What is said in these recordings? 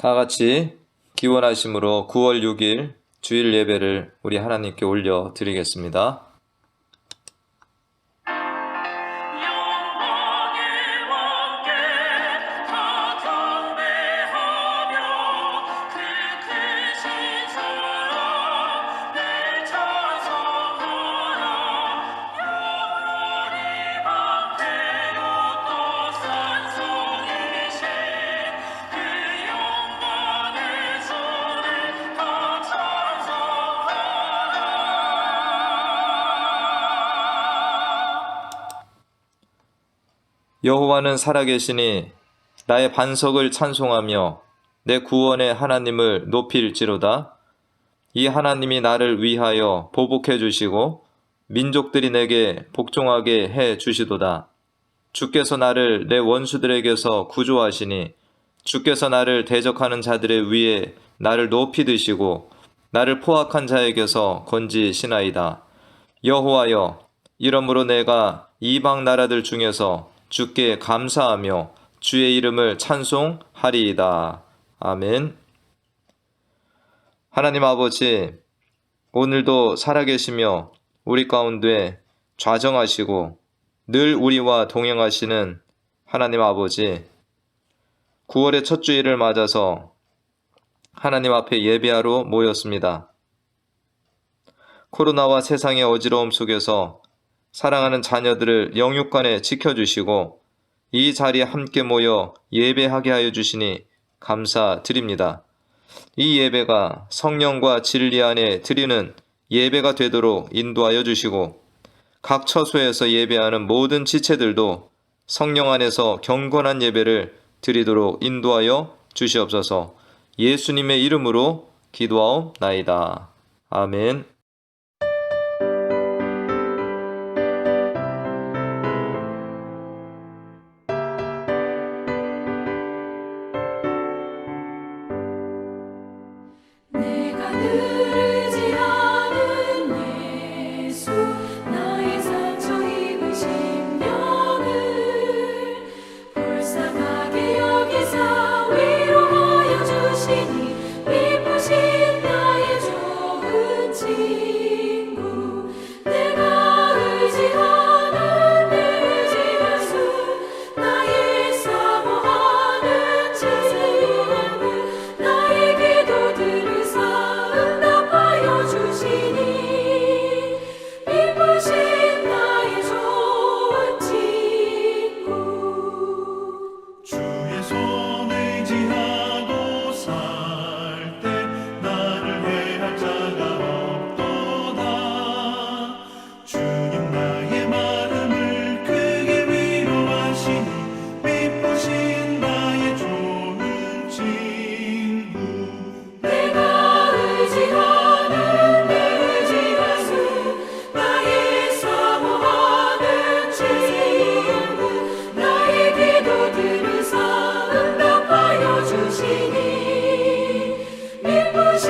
다 같이 기원하심으로 9월 6일 주일 예배를 우리 하나님께 올려 드리겠습니다. 여호와는 살아계시니 나의 반석을 찬송하며 내 구원의 하나님을 높일지로다. 이 하나님이 나를 위하여 보복해 주시고 민족들이 내게 복종하게 해 주시도다. 주께서 나를 내 원수들에게서 구조하시니 주께서 나를 대적하는 자들의 위에 나를 높이 드시고 나를 포악한 자에게서 건지시나이다. 여호와여, 이러므로 내가 이방 나라들 중에서 주께 감사하며 주의 이름을 찬송하리이다. 아멘. 하나님 아버지, 오늘도 살아계시며 우리 가운데 좌정하시고 늘 우리와 동행하시는 하나님 아버지, 9월의 첫 주일을 맞아서 하나님 앞에 예배하러 모였습니다. 코로나와 세상의 어지러움 속에서 사랑하는 자녀들을 영육간에 지켜주시고 이 자리에 함께 모여 예배하게 하여 주시니 감사드립니다. 이 예배가 성령과 진리 안에 드리는 예배가 되도록 인도하여 주시고 각 처소에서 예배하는 모든 지체들도 성령 안에서 경건한 예배를 드리도록 인도하여 주시옵소서. 예수님의 이름으로 기도하옵나이다. 아멘. 내가 늘 의지하는 예수, 나의 상처 입은 심령을 불쌍하게 여기사 위로하여 주시니 기쁘신 나의 좋은 친구. 내가 의지하는 내 의지하수, 나의 사모하는 친구. 나의 기도들을 응답하여 주시니 기쁘신 나의 좋은 친구. 주의 손 의지하고 살 때 나를 해할 자가 없도다. 주님 나의 마음을 크게 위로하시니 기쁘신 나의 좋은 친구. 내가 의지하는 내 의지하수, 나의 사모하는 친구. 나의 기도들을 응답하여 주시니 기쁘신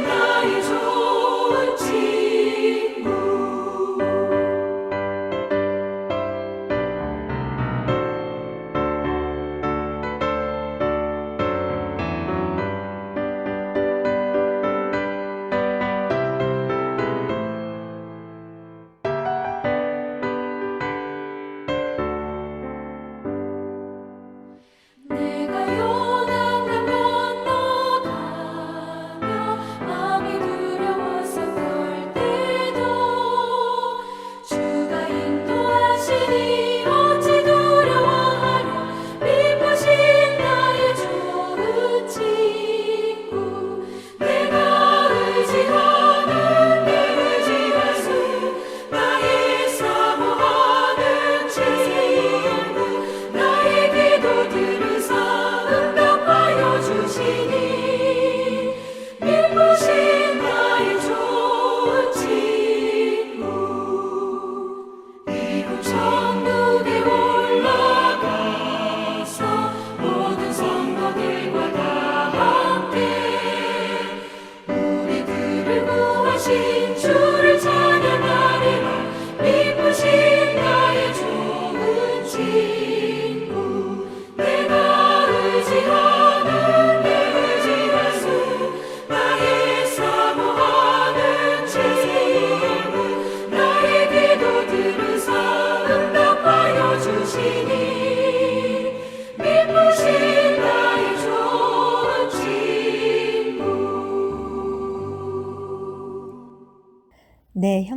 나의 좋은 친구. 내가 요단강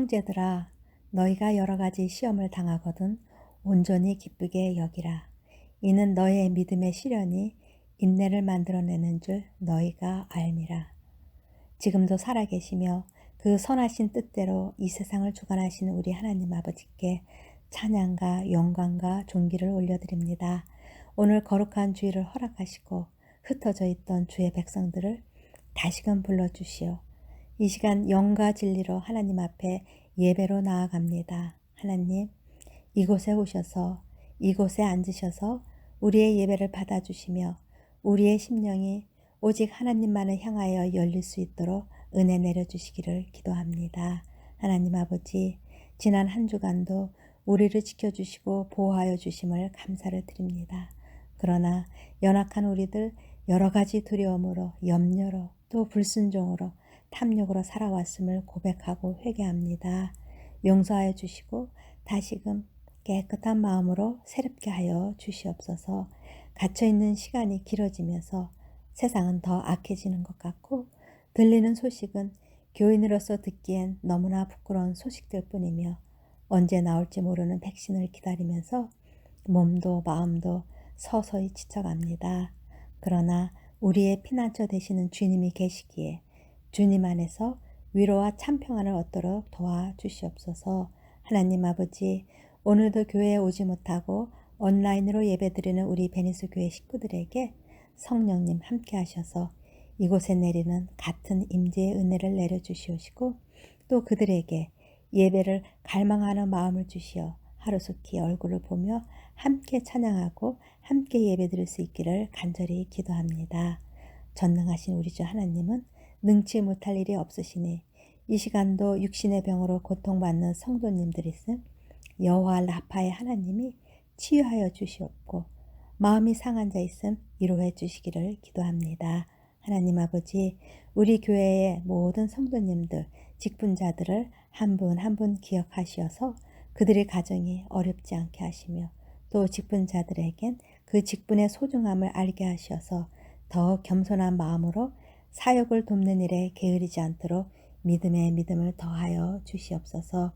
형제들아, 너희가 여러 가지 시험을 당하거든 온전히 기쁘게 여기라. 이는 너의 믿음의 시련이 인내를 만들어내는 줄 너희가 알미라. 지금도 살아계시며 그 선하신 뜻대로 이 세상을 주관하시는 우리 하나님 아버지께 찬양과 영광과 존귀를 올려드립니다. 오늘 거룩한 주일을 허락하시고 흩어져 있던 주의 백성들을 다시금 불러주시오. 이 시간 영과 진리로 하나님 앞에 예배로 나아갑니다. 하나님, 이곳에 오셔서 이곳에 앉으셔서 우리의 예배를 받아주시며 우리의 심령이 오직 하나님만을 향하여 열릴 수 있도록 은혜 내려주시기를 기도합니다. 하나님 아버지, 지난 한 주간도 우리를 지켜주시고 보호하여 주심을 감사를 드립니다. 그러나 연약한 우리들 여러 가지 두려움으로, 염려로, 또 불순종으로, 탐욕으로 살아왔음을 고백하고 회개합니다. 용서하여 주시고 다시금 깨끗한 마음으로 새롭게 하여 주시옵소서. 갇혀있는 시간이 길어지면서 세상은 더 악해지는 것 같고 들리는 소식은 교인으로서 듣기엔 너무나 부끄러운 소식들 뿐이며 언제 나올지 모르는 백신을 기다리면서 몸도 마음도 서서히 지쳐갑니다. 그러나 우리의 피난처 되시는 주님이 계시기에 주님 안에서 위로와 참평안을 얻도록 도와주시옵소서. 하나님 아버지, 오늘도 교회에 오지 못하고 온라인으로 예배드리는 우리 베니스 교회 식구들에게 성령님 함께 하셔서 이곳에 내리는 같은 임재의 은혜를 내려주시옵시고 또 그들에게 예배를 갈망하는 마음을 주시어 하루속히 얼굴을 보며 함께 찬양하고 함께 예배드릴 수 있기를 간절히 기도합니다. 전능하신 우리 주 하나님은 능치 못할 일이 없으시니 이 시간도 육신의 병으로 고통받는 성도님들 있음 여호와 라파의 하나님이 치유하여 주시옵고 마음이 상한 자 있음 위로해 주시기를 기도합니다. 하나님 아버지, 우리 교회의 모든 성도님들, 직분자들을 한 분 한 분 기억하시어서 그들의 가정이 어렵지 않게 하시며 또 직분자들에겐 그 직분의 소중함을 알게 하셔서 더 겸손한 마음으로 사역을 돕는 일에 게으르지 않도록 믿음에 믿음을 더하여 주시옵소서.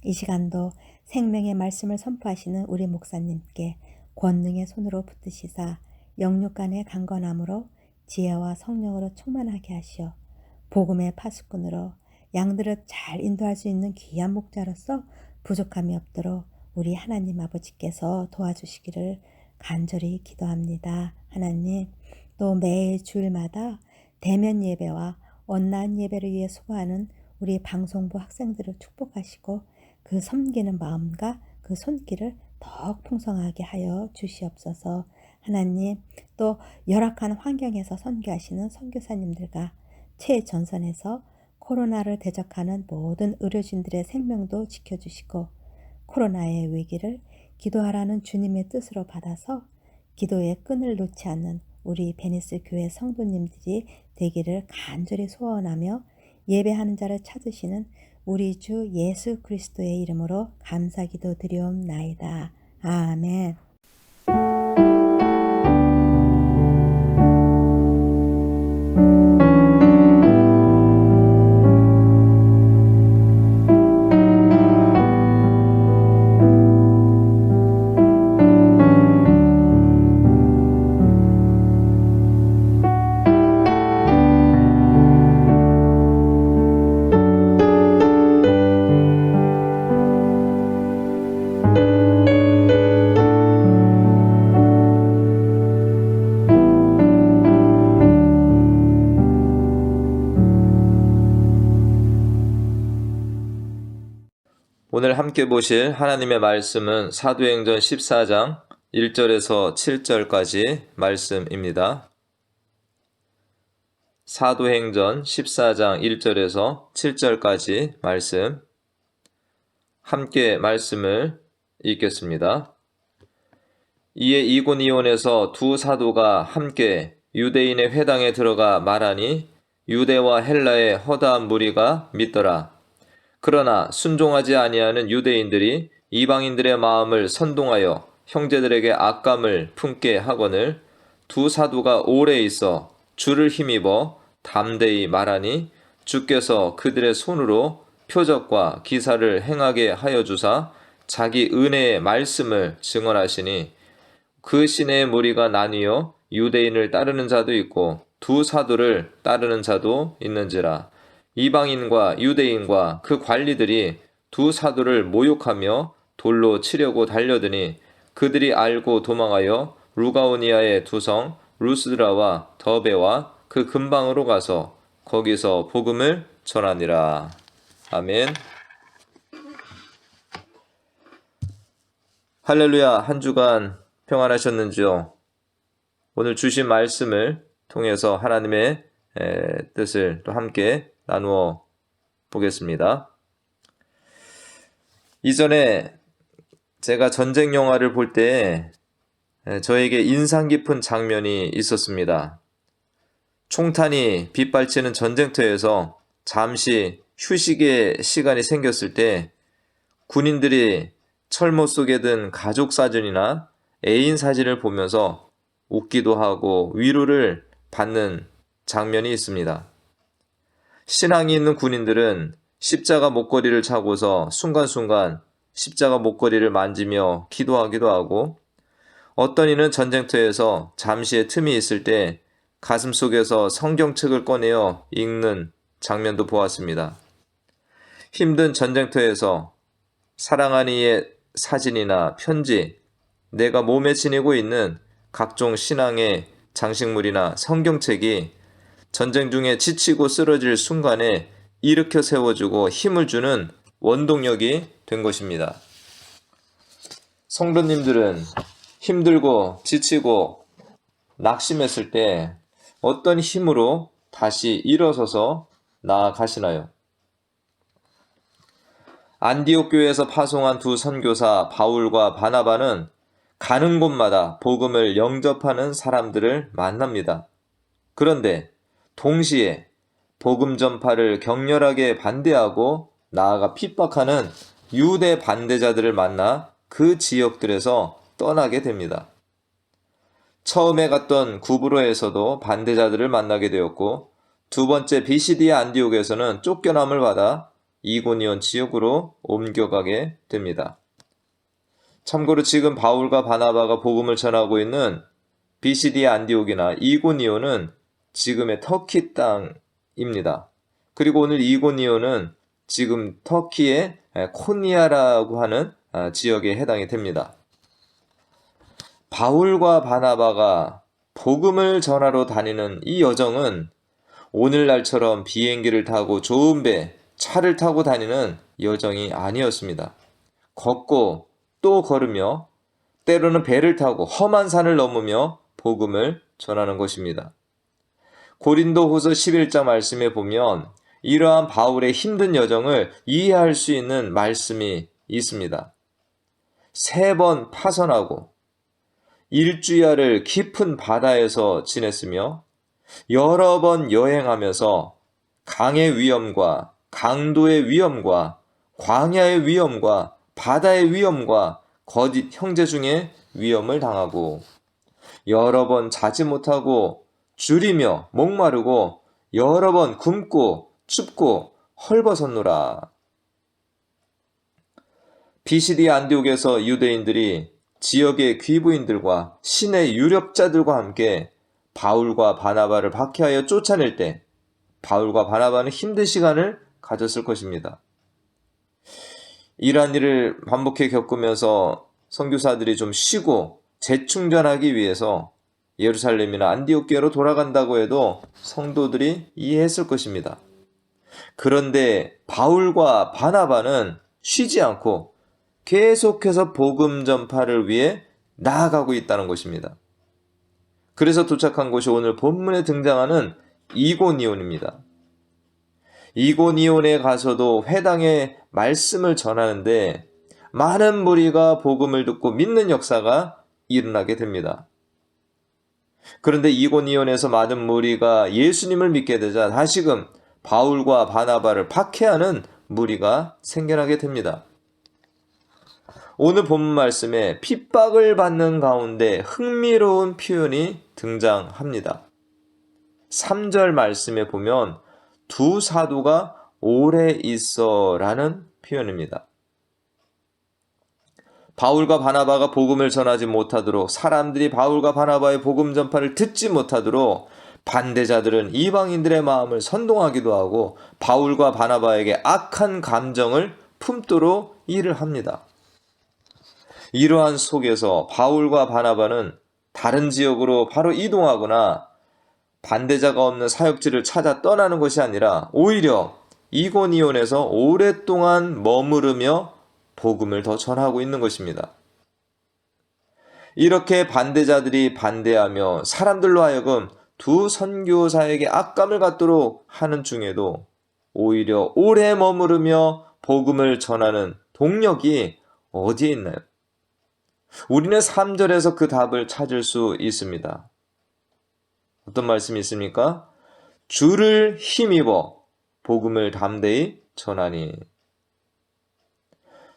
이 시간도 생명의 말씀을 선포하시는 우리 목사님께 권능의 손으로 붙드시사 영육간의 강건함으로 지혜와 성령으로 충만하게 하시어 복음의 파수꾼으로 양들을 잘 인도할 수 있는 귀한 목자로서 부족함이 없도록 우리 하나님 아버지께서 도와주시기를 간절히 기도합니다. 하나님, 또 매일 주일마다 대면 예배와 온라인 예배를 위해 수고하는 우리 방송부 학생들을 축복하시고 그 섬기는 마음과 그 손길을 더욱 풍성하게 하여 주시옵소서. 하나님, 또 열악한 환경에서 선교하시는 선교사님들과 최전선에서 코로나를 대적하는 모든 의료진들의 생명도 지켜주시고 코로나의 위기를 기도하라는 주님의 뜻으로 받아서 기도의 끈을 놓지 않는 우리 베니스 교회 성도님들이 되기를 간절히 소원하며 예배하는 자를 찾으시는 우리 주 예수 그리스도의 이름으로 감사기도 드리옵나이다. 아멘. 오늘 함께 보실 하나님의 말씀은 사도행전 14장 1절에서 7절까지 말씀입니다. 사도행전 14장 1절에서 7절까지 말씀, 함께 말씀을 읽겠습니다. 이에 이고니온에서 두 사도가 함께 유대인의 회당에 들어가 말하니 유대와 헬라의 허다한 무리가 믿더라. 그러나 순종하지 아니하는 유대인들이 이방인들의 마음을 선동하여 형제들에게 악감을 품게 하거늘 두 사도가 오래 있어 주를 힘입어 담대히 말하니 주께서 그들의 손으로 표적과 기사를 행하게 하여 주사 자기 은혜의 말씀을 증언하시니 그 시내의 무리가 나뉘어 유대인을 따르는 자도 있고 두 사도를 따르는 자도 있는지라. 이방인과 유대인과 그 관리들이 두 사도를 모욕하며 돌로 치려고 달려드니 그들이 알고 도망하여 루가오니아의 두 성 루스드라와 더베와 그 근방으로 가서 거기서 복음을 전하니라. 아멘. 할렐루야. 한 주간 평안하셨는지요? 오늘 주신 말씀을 통해서 하나님의 뜻을 또 함께 나누어 보겠습니다. 이전에 제가 전쟁 영화를 볼 때 저에게 인상 깊은 장면이 있었습니다. 총탄이 빗발치는 전쟁터에서 잠시 휴식의 시간이 생겼을 때 군인들이 철모 속에 든 가족 사진이나 애인 사진을 보면서 웃기도 하고 위로를 받는 장면이 있습니다. 신앙이 있는 군인들은 십자가 목걸이를 차고서 순간순간 십자가 목걸이를 만지며 기도하기도 하고 어떤 이는 전쟁터에서 잠시의 틈이 있을 때 가슴속에서 성경책을 꺼내어 읽는 장면도 보았습니다. 힘든 전쟁터에서 사랑하는 이의 사진이나 편지, 내가 몸에 지니고 있는 각종 신앙의 장식물이나 성경책이 전쟁 중에 지치고 쓰러질 순간에 일으켜 세워주고 힘을 주는 원동력이 된 것입니다. 성도님들은 힘들고 지치고 낙심했을 때 어떤 힘으로 다시 일어서서 나아가시나요? 안디옥 교회에서 파송한 두 선교사 바울과 바나바는 가는 곳마다 복음을 영접하는 사람들을 만납니다. 그런데 동시에 복음 전파를 격렬하게 반대하고 나아가 핍박하는 유대 반대자들을 만나 그 지역들에서 떠나게 됩니다. 처음에 갔던 구브로에서도 반대자들을 만나게 되었고 두 번째 비시디아 안디옥에서는 쫓겨남을 받아 이고니온 지역으로 옮겨가게 됩니다. 참고로 지금 바울과 바나바가 복음을 전하고 있는 비시디아 안디옥이나 이고니온은 지금의 터키 땅입니다. 그리고 오늘 이고니온은 지금 터키의 코니아라고 하는 지역에 해당이 됩니다. 바울과 바나바가 복음을 전하러 다니는 이 여정은 오늘날처럼 비행기를 타고 좋은 배, 차를 타고 다니는 여정이 아니었습니다. 걷고 또 걸으며 때로는 배를 타고 험한 산을 넘으며 복음을 전하는 것입니다. 고린도후서 11장 말씀에 보면 이러한 바울의 힘든 여정을 이해할 수 있는 말씀이 있습니다. 3번 파선하고 일주야를 깊은 바다에서 지냈으며 여러 번 여행하면서 강의 위험과 강도의 위험과 광야의 위험과 바다의 위험과 거짓 형제 중에 위험을 당하고 여러 번 자지 못하고 줄이며 목마르고 여러 번 굶고 춥고 헐벗었노라. 비시디아 안디옥에서 유대인들이 지역의 귀부인들과 신의 유력자들과 함께 바울과 바나바를 박해하여 쫓아낼 때 바울과 바나바는 힘든 시간을 가졌을 것입니다. 이러한 일을 반복해 겪으면서 선교사들이 좀 쉬고 재충전하기 위해서 예루살렘이나 안디옥교로 돌아간다고 해도 성도들이 이해했을 것입니다. 그런데 바울과 바나바는 쉬지 않고 계속해서 복음 전파를 위해 나아가고 있다는 것입니다. 그래서 도착한 곳이 오늘 본문에 등장하는 이고니온입니다. 이고니온에 가서도 회당의 말씀을 전하는데 많은 무리가 복음을 듣고 믿는 역사가 일어나게 됩니다. 그런데 이고니온에서 많은 무리가 예수님을 믿게 되자 다시금 바울과 바나바를 박해하는 무리가 생겨나게 됩니다. 오늘 본문 말씀에 핍박을 받는 가운데 흥미로운 표현이 등장합니다. 3절 말씀에 보면 두 사도가 오래 있어라는 표현입니다. 바울과 바나바가 복음을 전하지 못하도록, 사람들이 바울과 바나바의 복음 전파를 듣지 못하도록 반대자들은 이방인들의 마음을 선동하기도 하고 바울과 바나바에게 악한 감정을 품도록 일을 합니다. 이러한 속에서 바울과 바나바는 다른 지역으로 바로 이동하거나 반대자가 없는 사역지를 찾아 떠나는 것이 아니라 오히려 이고니온에서 오랫동안 머무르며 복음을 더 전하고 있는 것입니다. 이렇게 반대자들이 반대하며 사람들로 하여금 두 선교사에게 악감을 갖도록 하는 중에도 오히려 오래 머무르며 복음을 전하는 동력이 어디에 있나요? 우리는 3절에서 그 답을 찾을 수 있습니다. 어떤 말씀이 있습니까? 주를 힘입어 복음을 담대히 전하니.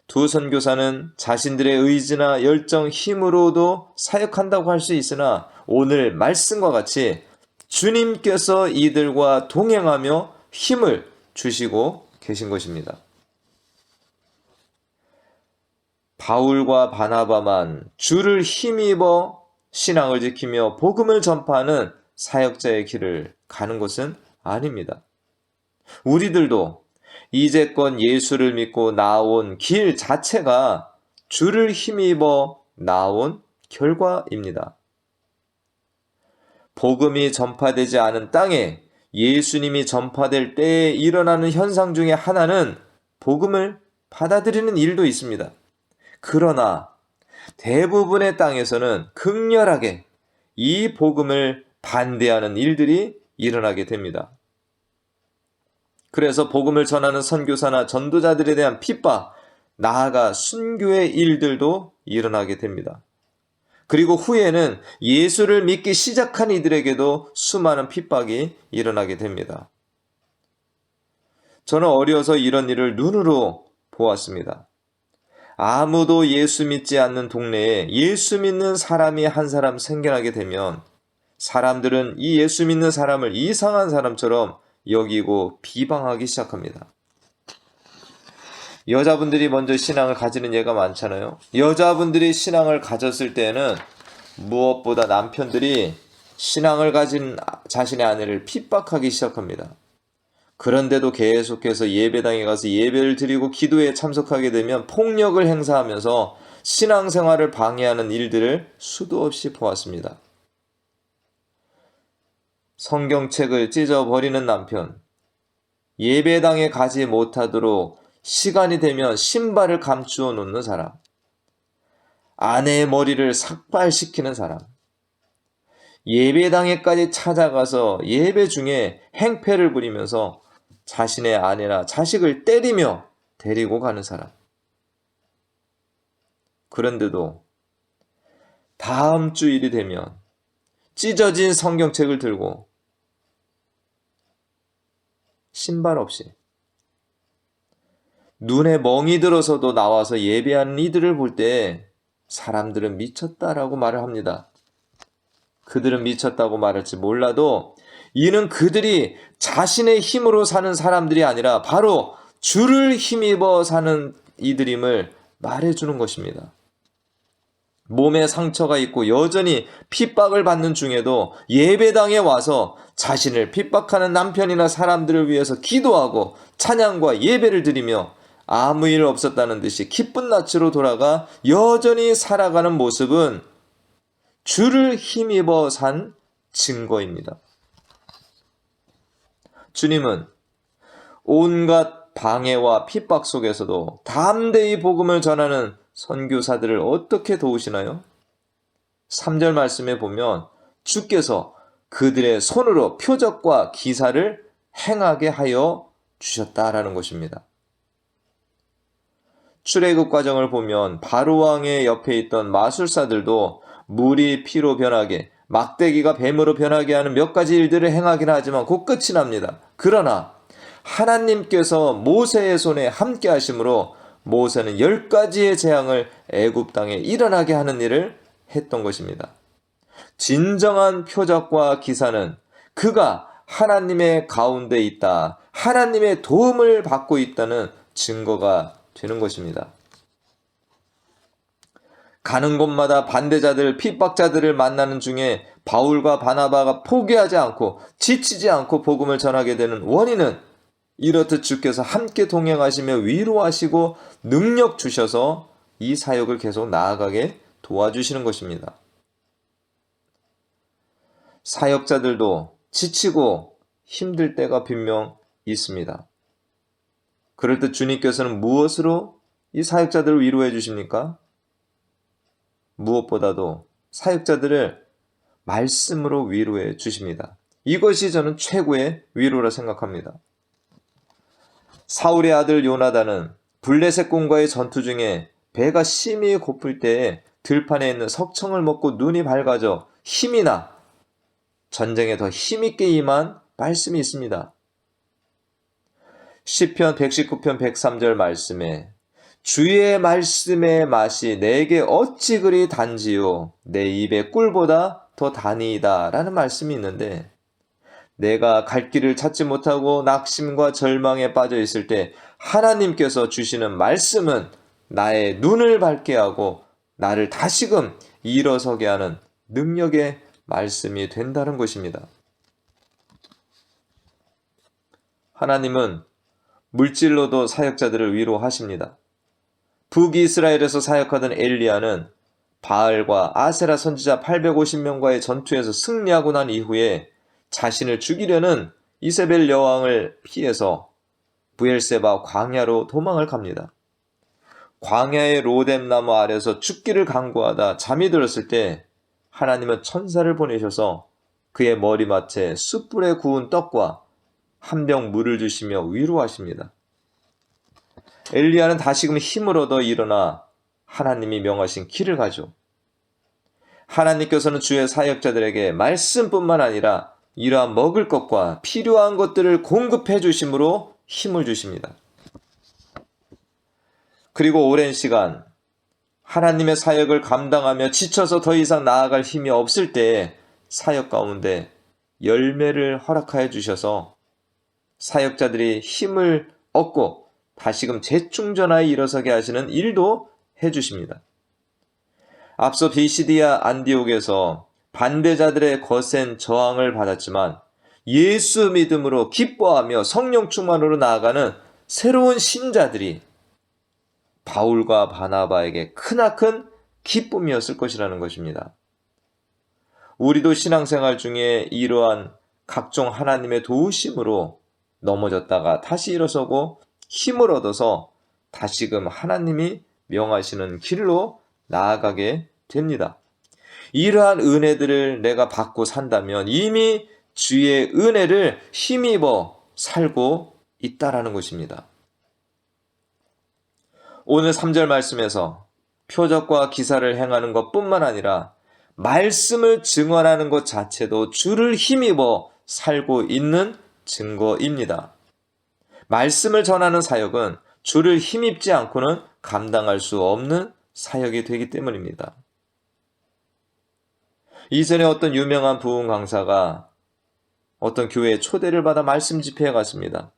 두 선교사는 자신들의 의지나 열정, 힘으로도 사역한다고 할 수 있으나 오늘 말씀과 같이 주님께서 이들과 동행하며 힘을 주시고 계신 것입니다. 바울과 바나바만 주를 힘입어 신앙을 지키며 복음을 전파하는 사역자의 길을 가는 것은 아닙니다. 우리들도 이제껏 예수를 믿고 나온 길 자체가 주를 힘입어 나온 결과입니다. 복음이 전파되지 않은 땅에 예수님이 전파될 때에 일어나는 현상 중에 하나는 복음을 받아들이는 일도 있습니다. 그러나 대부분의 땅에서는 극렬하게 이 복음을 반대하는 일들이 일어나게 됩니다. 그래서 복음을 전하는 선교사나 전도자들에 대한 핍박, 나아가 순교의 일들도 일어나게 됩니다. 그리고 후에는 예수를 믿기 시작한 이들에게도 수많은 핍박이 일어나게 됩니다. 저는 어려서 이런 일을 눈으로 보았습니다. 아무도 예수 믿지 않는 동네에 예수 믿는 사람이 한 사람 생겨나게 되면 사람들은 이 예수 믿는 사람을 이상한 사람처럼 여기고 비방하기 시작합니다. 여자분들이 먼저 신앙을 가지는 예가 많잖아요. 여자분들이 신앙을 가졌을 때에는 무엇보다 남편들이 신앙을 가진 자신의 아내를 핍박하기 시작합니다. 그런데도 계속해서 예배당에 가서 예배를 드리고 기도에 참석하게 되면 폭력을 행사하면서 신앙생활을 방해하는 일들을 수도 없이 보았습니다. 성경책을 찢어버리는 남편, 예배당에 가지 못하도록 시간이 되면 신발을 감추어 놓는 사람, 아내의 머리를 삭발시키는 사람, 예배당에까지 찾아가서 예배 중에 행패를 부리면서 자신의 아내나 자식을 때리며 데리고 가는 사람. 그런데도 다음 주일이 되면 찢어진 성경책을 들고 신발 없이 눈에 멍이 들어서도 나와서 예배하는 이들을 볼 때 사람들은 미쳤다라고 말을 합니다. 그들은 미쳤다고 말할지 몰라도 이는 그들이 자신의 힘으로 사는 사람들이 아니라 바로 주를 힘입어 사는 이들임을 말해주는 것입니다. 몸에 상처가 있고 여전히 핍박을 받는 중에도 예배당에 와서 자신을 핍박하는 남편이나 사람들을 위해서 기도하고 찬양과 예배를 드리며 아무 일 없었다는 듯이 기쁜 낯으로 돌아가 여전히 살아가는 모습은 주를 힘입어 산 증거입니다. 주님은 온갖 방해와 핍박 속에서도 담대히 복음을 전하는 선교사들을 어떻게 도우시나요? 3절 말씀에 보면 주께서 그들의 손으로 표적과 기사를 행하게 하여 주셨다라는 것입니다. 출애굽 과정을 보면 바로왕의 옆에 있던 마술사들도 물이 피로 변하게, 막대기가 뱀으로 변하게 하는 몇 가지 일들을 행하긴 하지만 곧 끝이 납니다. 그러나 하나님께서 모세의 손에 함께 하심으로 모세는 10가지의 재앙을 애굽 땅에 일어나게 하는 일을 했던 것입니다. 진정한 표적과 기사는 그가 하나님의 가운데 있다, 하나님의 도움을 받고 있다는 증거가 되는 것입니다. 가는 곳마다 반대자들, 핍박자들을 만나는 중에 바울과 바나바가 포기하지 않고 지치지 않고 복음을 전하게 되는 원인은 이렇듯 주께서 함께 동행하시며 위로하시고 능력 주셔서 이 사역을 계속 나아가게 도와주시는 것입니다. 사역자들도 지치고 힘들 때가 분명 있습니다. 그럴 때 주님께서는 무엇으로 이 사역자들을 위로해 주십니까? 무엇보다도 사역자들을 말씀으로 위로해 주십니다. 이것이 저는 최고의 위로라 생각합니다. 사울의 아들 요나단은 블레셋 군과의 전투 중에 배가 심히 고플 때에 들판에 있는 석청을 먹고 눈이 밝아져 힘이 나 전쟁에 더 힘있게 임한 말씀이 있습니다. 시편 119편 103절 말씀에 주의 말씀의 맛이 내게 어찌 그리 단지요 내 입의 꿀보다 더 다니이다 라는 말씀이 있는데, 내가 갈 길을 찾지 못하고 낙심과 절망에 빠져 있을 때 하나님께서 주시는 말씀은 나의 눈을 밝게 하고 나를 다시금 일어서게 하는 능력의 말씀이 된다는 것입니다. 하나님은 물질로도 사역자들을 위로하십니다. 북이스라엘에서 사역하던 엘리야는 바알과 아세라 선지자 850명과의 전투에서 승리하고 난 이후에 자신을 죽이려는 이세벨 여왕을 피해서 브엘세바 광야로 도망을 갑니다. 광야의 로뎀나무 아래서 죽기를 간구하다 잠이 들었을 때 하나님은 천사를 보내셔서 그의 머리맡에 숯불에 구운 떡과 한 병 물을 주시며 위로하십니다. 엘리야는 다시금 힘을 얻어 일어나 하나님이 명하신 길을 가죠. 하나님께서는 주의 사역자들에게 말씀뿐만 아니라 이러한 먹을 것과 필요한 것들을 공급해 주심으로 힘을 주십니다. 그리고 오랜 시간 하나님의 사역을 감당하며 지쳐서 더 이상 나아갈 힘이 없을 때에 사역 가운데 열매를 허락하여 주셔서 사역자들이 힘을 얻고 다시금 재충전하여 일어서게 하시는 일도 해주십니다. 앞서 비시디아 안디옥에서 반대자들의 거센 저항을 받았지만 예수 믿음으로 기뻐하며 성령 충만으로 나아가는 새로운 신자들이 바울과 바나바에게 크나큰 기쁨이었을 것이라는 것입니다. 우리도 신앙생활 중에 이러한 각종 하나님의 도우심으로 넘어졌다가 다시 일어서고 힘을 얻어서 다시금 하나님이 명하시는 길로 나아가게 됩니다. 이러한 은혜들을 내가 받고 산다면 이미 주의 은혜를 힘입어 살고 있다라는 것입니다. 오늘 3절 말씀에서 표적과 기사를 행하는 것뿐만 아니라 말씀을 증언하는 것 자체도 주를 힘입어 살고 있는 증거입니다. 말씀을 전하는 사역은 주를 힘입지 않고는 감당할 수 없는 사역이 되기 때문입니다. 이전에 어떤 유명한 부흥 강사가 어떤 교회에 초대를 받아 말씀 집회에 갔습니다.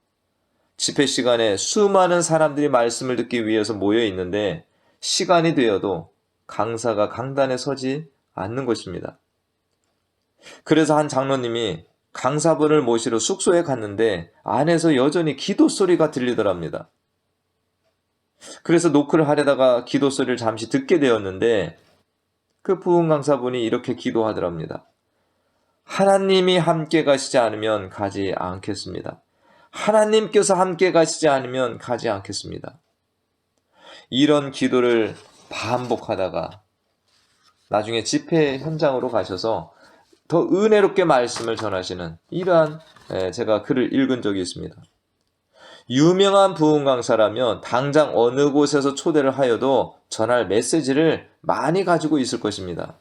집회 시간에 수많은 사람들이 말씀을 듣기 위해서 모여 있는데 시간이 되어도 강사가 강단에 서지 않는 것입니다. 그래서 한 장로님이 강사분을 모시러 숙소에 갔는데 안에서 여전히 기도 소리가 들리더랍니다. 그래서 노크를 하려다가 기도 소리를 잠시 듣게 되었는데 그 부흥 강사분이 이렇게 기도하더랍니다. 하나님이 함께 가시지 않으면 가지 않겠습니다. 하나님께서 함께 가시지 않으면 가지 않겠습니다. 이런 기도를 반복하다가 나중에 집회 현장으로 가셔서 더 은혜롭게 말씀을 전하시는 이러한 제가 글을 읽은 적이 있습니다. 유명한 부흥 강사라면 당장 어느 곳에서 초대를 하여도 전할 메시지를 많이 가지고 있을 것입니다.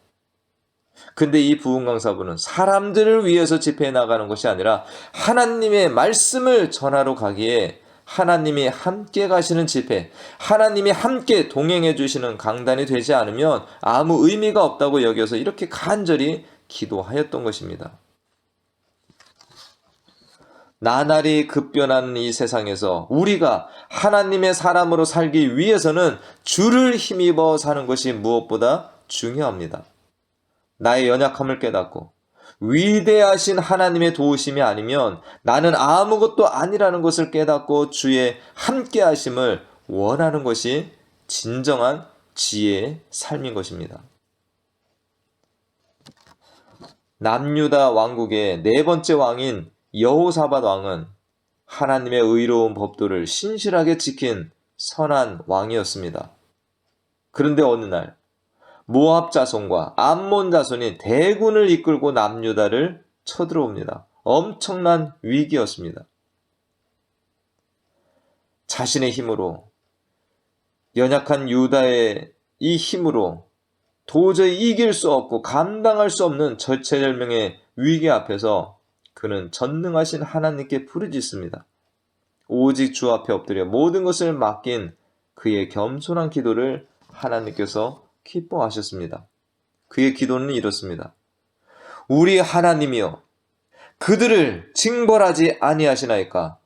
근데 이 부흥 강사분은 사람들을 위해서 집회에 나가는 것이 아니라 하나님의 말씀을 전하러 가기에 하나님이 함께 가시는 집회, 하나님이 함께 동행해 주시는 강단이 되지 않으면 아무 의미가 없다고 여겨서 이렇게 간절히 기도하였던 것입니다. 나날이 급변하는 이 세상에서 우리가 하나님의 사람으로 살기 위해서는 주를 힘입어 사는 것이 무엇보다 중요합니다. 나의 연약함을 깨닫고 위대하신 하나님의 도우심이 아니면 나는 아무것도 아니라는 것을 깨닫고 주의 함께하심을 원하는 것이 진정한 지혜의 삶인 것입니다. 남유다 왕국의 네 번째 왕인 여호사밧 왕은 하나님의 의로운 법도를 신실하게 지킨 선한 왕이었습니다. 그런데 어느 날 모압 자손과 암몬 자손이 대군을 이끌고 남유다를 쳐들어옵니다. 엄청난 위기였습니다. 자신의 힘으로, 연약한 유다의 이 힘으로 도저히 이길 수 없고 감당할 수 없는 절체절명의 위기 앞에서 그는 전능하신 하나님께 부르짖습니다. 오직 주 앞에 엎드려 모든 것을 맡긴 그의 겸손한 기도를 하나님께서 기뻐하셨습니다. 그의 기도는 이렇습니다. 우리 하나님이여, 그들을 징벌하지 아니하시나이까?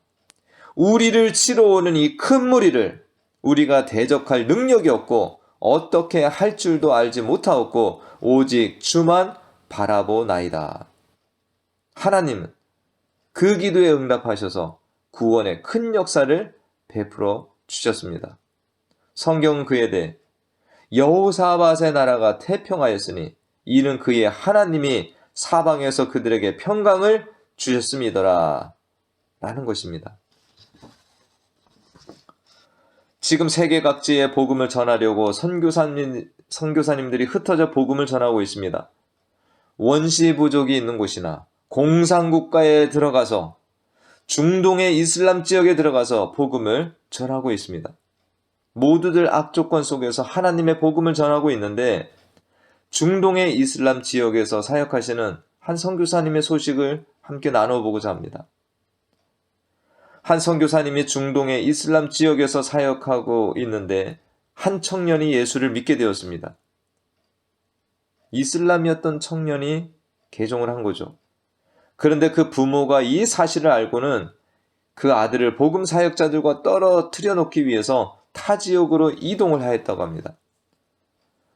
우리를 치러 오는 이 큰 무리를 우리가 대적할 능력이 없고 어떻게 할 줄도 알지 못하였고 오직 주만 바라보나이다. 하나님은 그 기도에 응답하셔서 구원의 큰 역사를 베풀어 주셨습니다. 성경은 그에 대해 여호사밧의 나라가 태평하였으니 이는 그의 하나님이 사방에서 그들에게 평강을 주셨음이더라 라는 것입니다. 지금 세계 각지에 복음을 전하려고 선교사님들이 흩어져 복음을 전하고 있습니다. 원시 부족이 있는 곳이나 공산국가에 들어가서 중동의 이슬람 지역에 들어가서 복음을 전하고 있습니다. 모두들 악조건 속에서 하나님의 복음을 전하고 있는데 중동의 이슬람 지역에서 사역하시는 한 선교사님의 소식을 함께 나눠보고자 합니다. 한 선교사님이 중동의 이슬람 지역에서 사역하고 있는데 한 청년이 예수를 믿게 되었습니다. 이슬람이었던 청년이 개종을 한 거죠. 그런데 그 부모가 이 사실을 알고는 그 아들을 복음 사역자들과 떨어뜨려 놓기 위해서 타 지역으로 이동을 하였다고 합니다.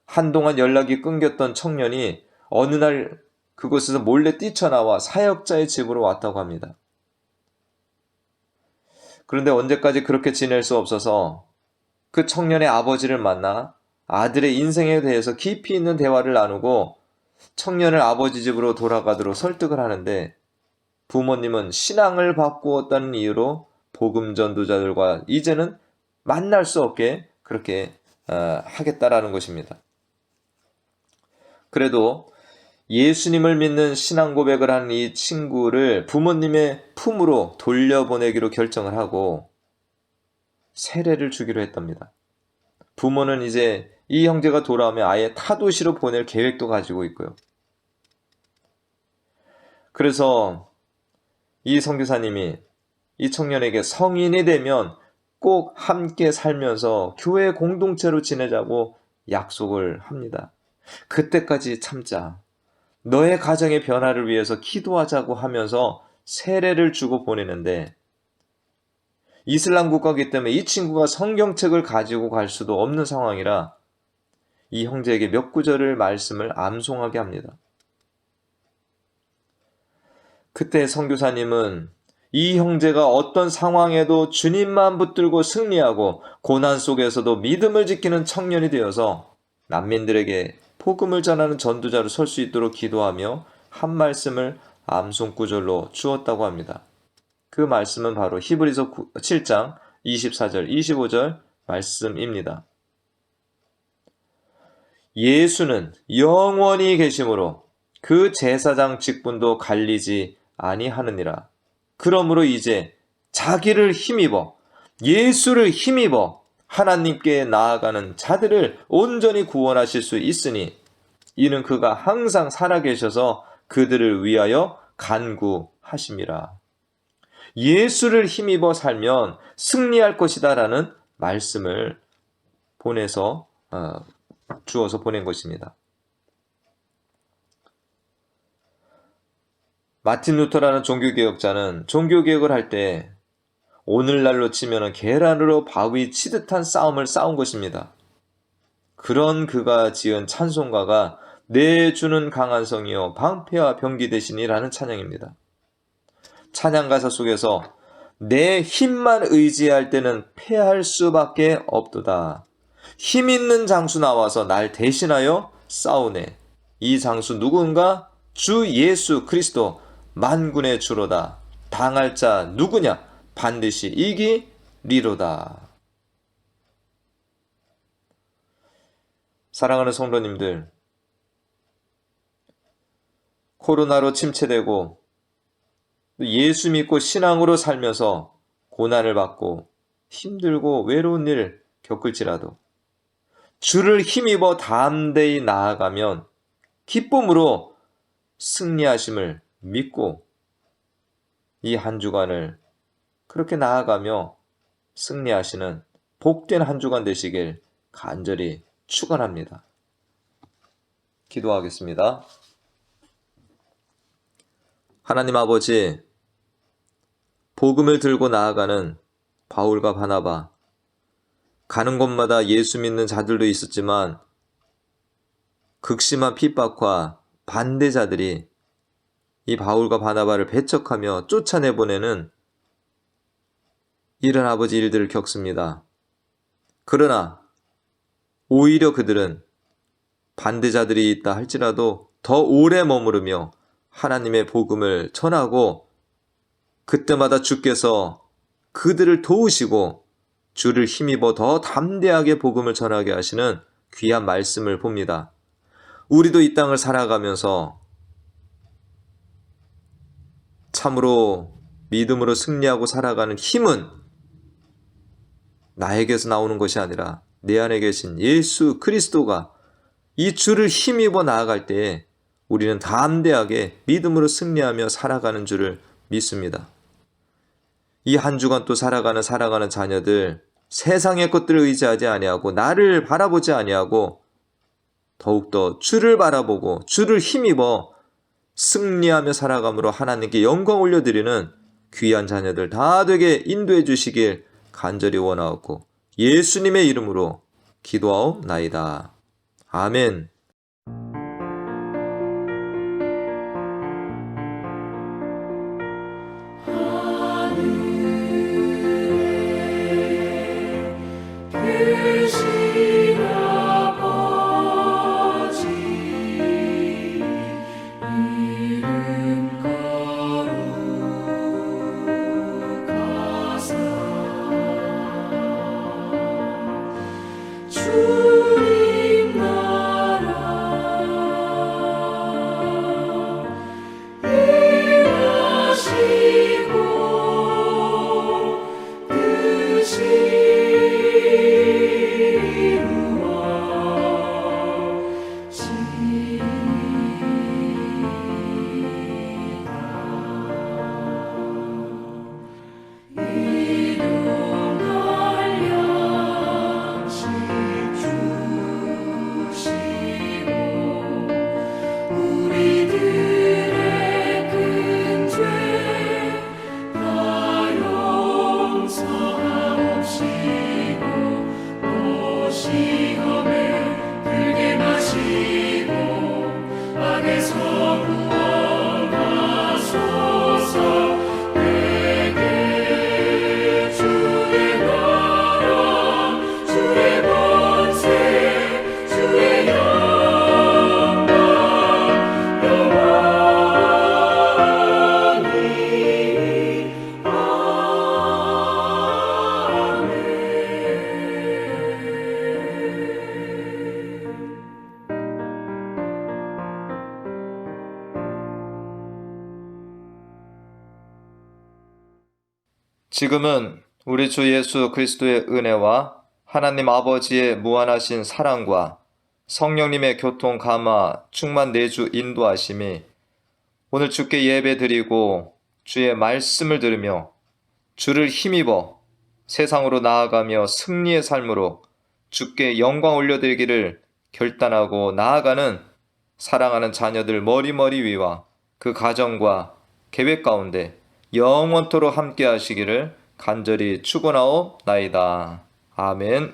한동안 연락이 끊겼던 청년이 어느 날 그곳에서 몰래 뛰쳐나와 사역자의 집으로 왔다고 합니다. 그런데 언제까지 그렇게 지낼 수 없어서 그 청년의 아버지를 만나 아들의 인생에 대해서 깊이 있는 대화를 나누고 청년을 아버지 집으로 돌아가도록 설득을 하는데 부모님은 신앙을 바꾸었다는 이유로 복음 전도자들과 이제는 만날 수 없게 그렇게 하겠다라는 것입니다. 그래도 예수님을 믿는 신앙 고백을 한 이 친구를 부모님의 품으로 돌려보내기로 결정을 하고 세례를 주기로 했답니다. 부모는 이제 이 형제가 돌아오면 아예 타도시로 보낼 계획도 가지고 있고요. 그래서 이 선교사님이 이 청년에게 성인이 되면 꼭 함께 살면서 교회 공동체로 지내자고 약속을 합니다. 그때까지 참자. 너의 가정의 변화를 위해서 기도하자고 하면서 세례를 주고 보내는데 이슬람 국가이기 때문에 이 친구가 성경책을 가지고 갈 수도 없는 상황이라 이 형제에게 몇 구절을 말씀을 암송하게 합니다. 그때 선교사님은 이 형제가 어떤 상황에도 주님만 붙들고 승리하고 고난 속에서도 믿음을 지키는 청년이 되어서 난민들에게 복음을 전하는 전도자로 설 수 있도록 기도하며 한 말씀을 암송 구절로 주었다고 합니다. 그 말씀은 바로 히브리서 7장 24절 25절 말씀입니다. 예수는 영원히 계심으로 그 제사장 직분도 갈리지 아니하느니라. 그러므로 이제 자기를 힘입어 예수를 힘입어 하나님께 나아가는 자들을 온전히 구원하실 수 있으니 이는 그가 항상 살아계셔서 그들을 위하여 간구하심이라. 예수를 힘입어 살면 승리할 것이다 라는 말씀을 주어서 보낸 것입니다. 마틴 루터라는 종교개혁자는 종교개혁을 할 때 오늘날로 치면 계란으로 바위 치듯한 싸움을 싸운 것입니다. 그런 그가 지은 찬송가가 내 주는 강한 성이요 방패와 병기 되시니라는 찬양입니다. 찬양 가사 속에서 내 힘만 의지할 때는 패할 수밖에 없도다. 힘 있는 장수 나와서 날 대신하여 싸우네. 이 장수 누군가? 주 예수 그리스도 만군의 주로다. 당할 자 누구냐? 반드시 이기리로다. 사랑하는 성도님들, 코로나로 침체되고 예수 믿고 신앙으로 살면서 고난을 받고 힘들고 외로운 일 겪을지라도 주를 힘입어 담대히 나아가면 기쁨으로 승리하심을 믿고 이 한 주간을 그렇게 나아가며 승리하시는 복된 한 주간 되시길 간절히 축원합니다. 기도하겠습니다. 하나님 아버지, 복음을 들고 나아가는 바울과 바나바, 가는 곳마다 예수 믿는 자들도 있었지만 극심한 핍박과 반대자들이 이 바울과 바나바를 배척하며 쫓아내보내는 이런 아버지 일들을 겪습니다. 그러나 오히려 그들은 반대자들이 있다 할지라도 더 오래 머무르며 하나님의 복음을 전하고 그때마다 주께서 그들을 도우시고 주를 힘입어 더 담대하게 복음을 전하게 하시는 귀한 말씀을 봅니다. 우리도 이 땅을 살아가면서 참으로 믿음으로 승리하고 살아가는 힘은 나에게서 나오는 것이 아니라 내 안에 계신 예수 그리스도가 이 주를 힘입어 나아갈 때에 우리는 담대하게 믿음으로 승리하며 살아가는 줄을 믿습니다. 이 한 주간 또 살아가는 자녀들, 세상의 것들을 의지하지 아니하고 나를 바라보지 아니하고 더욱더 주를 바라보고 주를 힘입어 승리하며 살아감으로 하나님께 영광 올려드리는 귀한 자녀들 다 되게 인도해 주시길 간절히 원하옵고 예수님의 이름으로 기도하옵나이다. 아멘. 크신 아버지 이름 거룩하사 주님 나라 일하시고 뜻이 우리들의 큰 죄 다 용서하옵시고 또 시험에 들게 마시고 악에서 구원하소서. 내게 주의 나라 주의 권세 주의 영광 지금은 우리 주 예수 그리스도의 은혜와 하나님 아버지의 무한하신 사랑과 성령님의 교통 감화 충만 내주 인도하심이 오늘 주께 예배 드리고 주의 말씀을 들으며 주를 힘입어 세상으로 나아가며 승리의 삶으로 주께 영광 올려드리기를 결단하고 나아가는 사랑하는 자녀들 머리머리 위와 그 가정과 계획 가운데 영원토록 함께 하시기를 간절히 축원하옵나이다. 아멘.